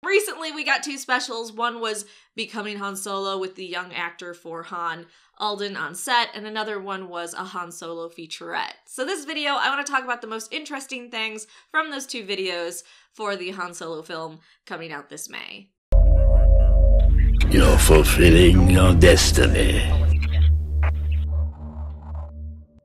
Recently, we got two specials. One was Becoming Han Solo with the young actor for Han, Alden, on set, and another one was a Han Solo featurette. So this video, I want to talk about the most interesting things from those two videos for the Han Solo film coming out this May. You're fulfilling your destiny.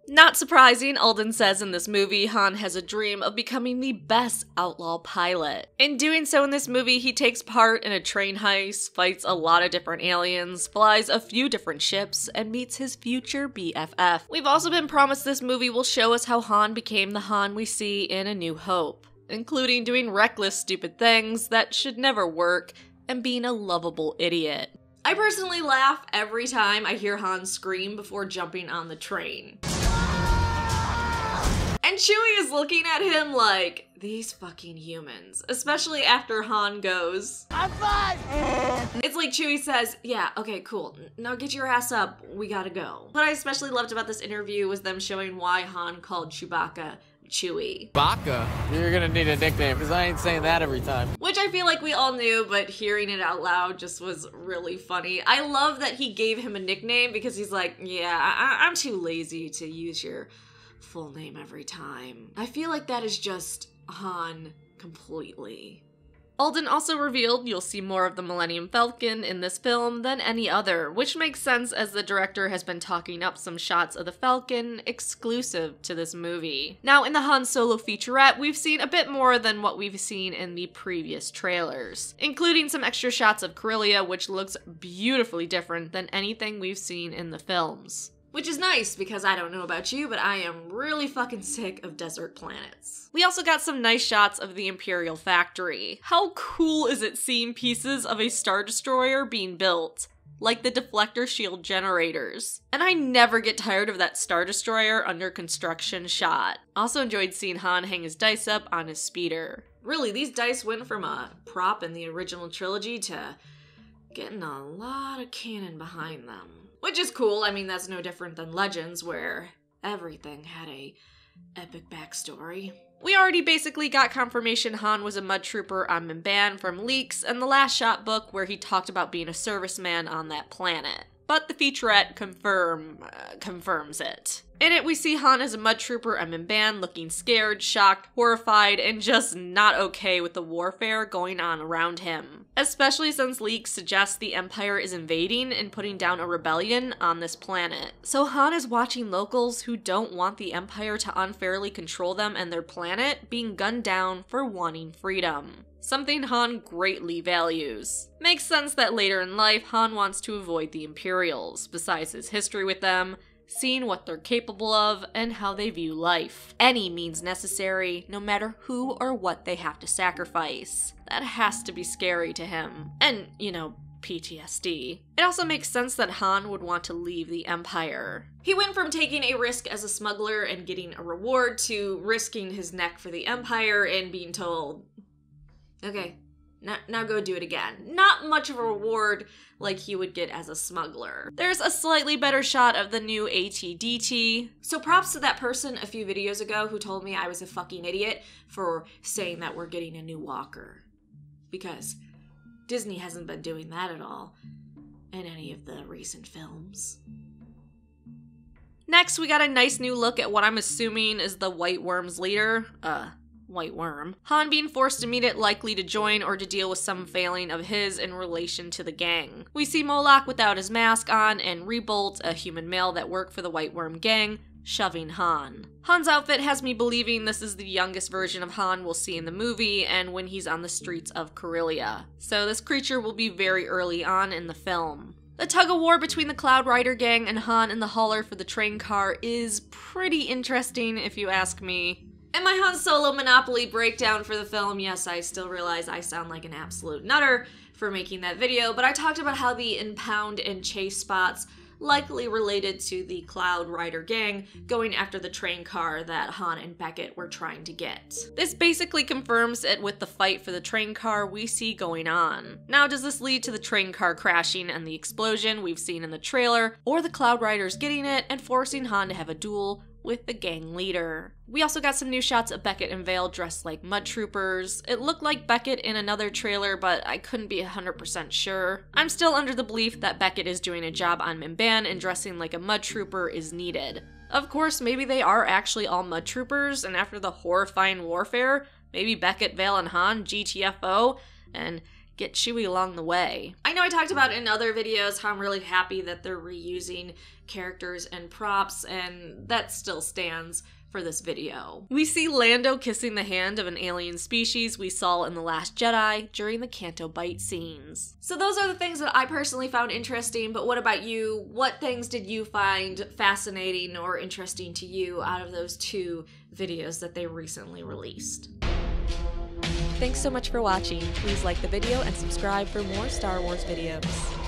Not surprising, Alden says in this movie, Han has a dream of becoming the best outlaw pilot. In doing so in this movie, he takes part in a train heist, fights a lot of different aliens, flies a few different ships, and meets his future BFF. We've also been promised this movie will show us how Han became the Han we see in A New Hope, including doing reckless, stupid things that should never work, and being a lovable idiot. I personally laugh every time I hear Han scream before jumping on the train. And Chewie is looking at him like, these fucking humans. Especially after Han goes, "I'm fine!" It's like Chewie says, yeah, okay, cool. Now get your ass up, we gotta go. What I especially loved about this interview was them showing why Han called Chewbacca Chewie. Chewbacca? You're gonna need a nickname, because I ain't saying that every time. Which I feel like we all knew, but hearing it out loud just was really funny. I love that he gave him a nickname because he's like, yeah, I'm too lazy to use your full name every time. I feel like that is just Han completely. Alden also revealed you'll see more of the Millennium Falcon in this film than any other, which makes sense as the director has been talking up some shots of the Falcon exclusive to this movie. Now, in the Han Solo featurette, we've seen a bit more than what we've seen in the previous trailers, including some extra shots of Corellia, which looks beautifully different than anything we've seen in the films. Which is nice, because I don't know about you, but I am really fucking sick of desert planets. We also got some nice shots of the Imperial factory. How cool is it seeing pieces of a Star Destroyer being built? Like the deflector shield generators. And I never get tired of that Star Destroyer under construction shot. Also enjoyed seeing Han hang his dice up on his speeder. Really, these dice went from a prop in the original trilogy to getting a lot of cannon behind them. Which is cool. I mean, that's no different than Legends, where everything had a epic backstory. We already basically got confirmation Han was a mud trooper on Mimban from leaks and the Last Shot book where he talked about being a serviceman on that planet. But the featurette confirms it. In it, we see Han as a mud trooper on Mimban looking scared, shocked, horrified, and just not okay with the warfare going on around him. Especially since leaks suggest the Empire is invading and putting down a rebellion on this planet. So Han is watching locals who don't want the Empire to unfairly control them and their planet being gunned down for wanting freedom. Something Han greatly values. Makes sense that later in life, Han wants to avoid the Imperials, besides his history with them, seeing what they're capable of, and how they view life. Any means necessary, no matter who or what they have to sacrifice. That has to be scary to him. And, you know, PTSD. It also makes sense that Han would want to leave the Empire. He went from taking a risk as a smuggler and getting a reward to risking his neck for the Empire and being told, okay, now go do it again. Not much of a reward like he would get as a smuggler. There's a slightly better shot of the new AT-DT. So props to that person a few videos ago who told me I was a fucking idiot for saying that we're getting a new walker. Because Disney hasn't been doing that at all in any of the recent films. Next, we got a nice new look at what I'm assuming is the White Worm's leader. White Worm. Han being forced to meet it, likely to join or to deal with some failing of his in relation to the gang. We see Moloch without his mask on, and Rebolt, a human male that worked for the White Worm gang, shoving Han. Han's outfit has me believing this is the youngest version of Han we'll see in the movie and when he's on the streets of Corellia. So this creature will be very early on in the film. The tug-of-war between the Cloud Rider gang and Han in the hauler for the train car is pretty interesting if you ask me. And my Han Solo Monopoly breakdown for the film, yes, I still realize I sound like an absolute nutter for making that video, but I talked about how the impound and chase spots likely related to the Cloud Rider gang going after the train car that Han and Beckett were trying to get. This basically confirms it with the fight for the train car we see going on. Now, does this lead to the train car crashing and the explosion we've seen in the trailer, or the Cloud Riders getting it and forcing Han to have a duel with the gang leader. We also got some new shots of Beckett and Vale dressed like mud troopers. It looked like Beckett in another trailer, but I couldn't be 100% sure. I'm still under the belief that Beckett is doing a job on Mimban and dressing like a mud trooper is needed. Of course, maybe they are actually all mud troopers, and after the horrifying warfare, maybe Beckett, Vale, and Han GTFO and get Chewie along the way. I know I talked about in other videos how I'm really happy that they're reusing characters and props, and that still stands for this video. We see Lando kissing the hand of an alien species we saw in The Last Jedi during the Canto Bight scenes. So those are the things that I personally found interesting, but what about you? What things did you find fascinating or interesting to you out of those 2 videos that they recently released? Thanks so much for watching. Please like the video and subscribe for more Star Wars videos.